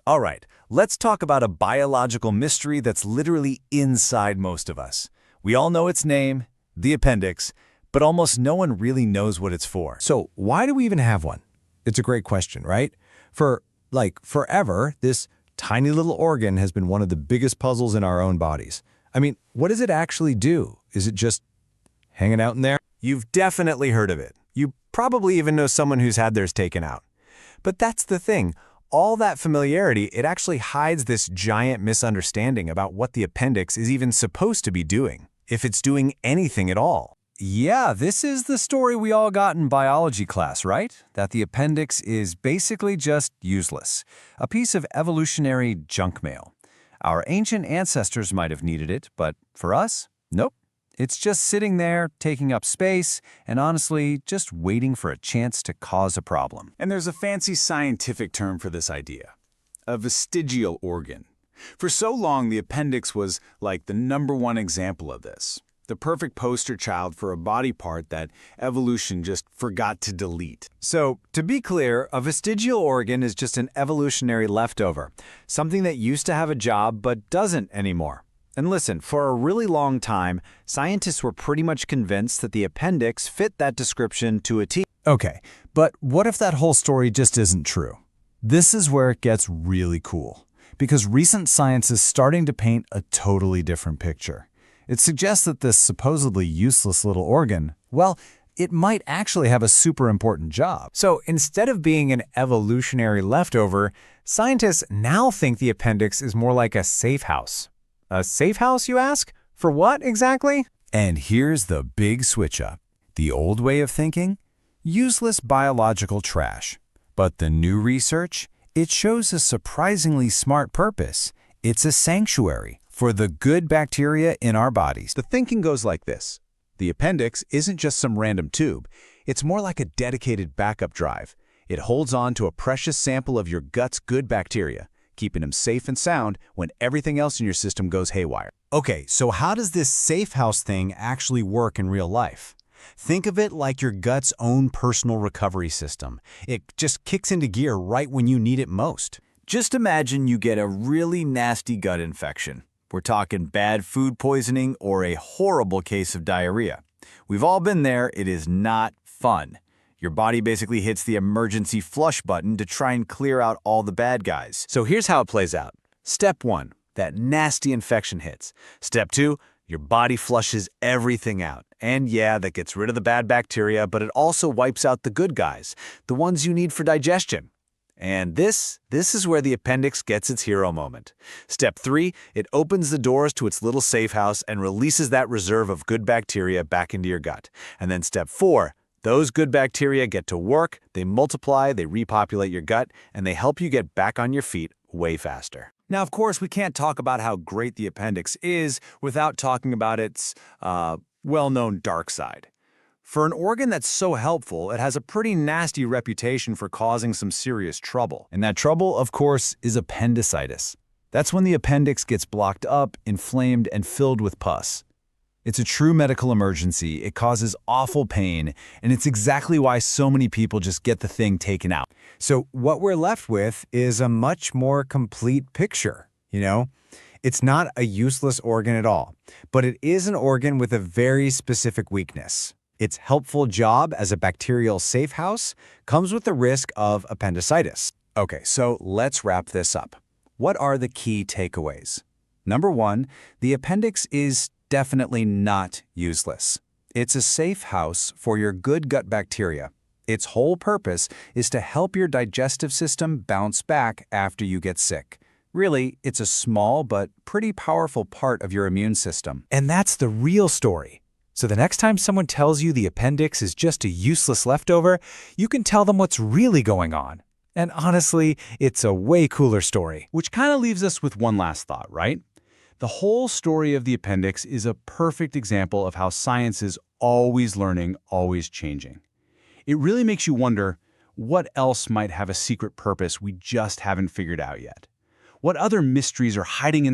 All right, let's talk about a biological mystery that's literally inside most of us. We all know its name, the appendix, but almost no one really knows what it's for. So why do we even have one? It's a great question, right? Forever, this tiny little organ has been one of the biggest puzzles in our own bodies. I mean, what does it actually do? Is it just hanging out in there? You've definitely heard of it. You probably even know someone who's had theirs taken out. But that's the thing. All that familiarity, it actually hides this giant misunderstanding about what the appendix is even supposed to be doing, if it's doing anything at all. Yeah, this is the story we all got in biology class, right? That the appendix is basically just useless, a piece of evolutionary junk mail. Our ancient ancestors might have needed it, but for us, nope. It's just sitting there, taking up space, and honestly, just waiting for a chance to cause a problem. And there's a fancy scientific term for this idea, a vestigial organ. For so long, the appendix was like the #1 example of this. The perfect poster child for a body part that evolution just forgot to delete. So, to be clear, a vestigial organ is just an evolutionary leftover, something that used to have a job but doesn't anymore. And listen, for a really long time, scientists were pretty much convinced that the appendix fit that description to a T. Okay, but what if that whole story just isn't true? This is where it gets really cool, because recent science is starting to paint a totally different picture. It suggests that this supposedly useless little organ, well, it might actually have a super important job. So instead of being an evolutionary leftover, scientists now think the appendix is more like a safe house. A safe house, you ask? For what exactly? And here's the big switch up. The old way of thinking? Useless biological trash. But the new research? It shows a surprisingly smart purpose. It's a sanctuary for the good bacteria in our bodies. The thinking goes like this. The appendix isn't just some random tube. It's more like a dedicated backup drive. It holds on to a precious sample of your gut's good bacteria, keeping them safe and sound when everything else in your system goes haywire. Okay, so how does this safe house thing actually work in real life? Think of it like your gut's own personal recovery system. It just kicks into gear right when you need it most. Just imagine you get a really nasty gut infection. We're talking bad food poisoning or a horrible case of diarrhea. We've all been there. It is not fun. Your body basically hits the emergency flush button to try and clear out all the bad guys. So here's how it plays out. Step 1, that nasty infection hits. Step 2, your body flushes everything out. And yeah, that gets rid of the bad bacteria, but it also wipes out the good guys, the ones you need for digestion. And this is where the appendix gets its hero moment. Step 3, it opens the doors to its little safe house and releases that reserve of good bacteria back into your gut. And then step 4, those good bacteria get to work, they multiply, they repopulate your gut, and they help you get back on your feet way faster. Now, of course, we can't talk about how great the appendix is without talking about its well-known dark side. For an organ that's so helpful, it has a pretty nasty reputation for causing some serious trouble. And that trouble, of course, is appendicitis. That's when the appendix gets blocked up, inflamed, and filled with pus. It's a true medical emergency, it causes awful pain, and it's exactly why so many people just get the thing taken out. So what we're left with is a much more complete picture, you know? It's not a useless organ at all, but it is an organ with a very specific weakness. Its helpful job as a bacterial safe house comes with the risk of appendicitis. Okay, so let's wrap this up. What are the key takeaways? Number 1, the appendix is definitely not useless. It's a safe house for your good gut bacteria. Its whole purpose is to help your digestive system bounce back after you get sick. Really, it's a small but pretty powerful part of your immune system. And that's the real story. So the next time someone tells you the appendix is just a useless leftover, you can tell them what's really going on. And honestly, it's a way cooler story. Which kind of leaves us with one last thought, right? The whole story of the appendix is a perfect example of how science is always learning, always changing. It really makes you wonder, what else might have a secret purpose we just haven't figured out yet? What other mysteries are hiding inside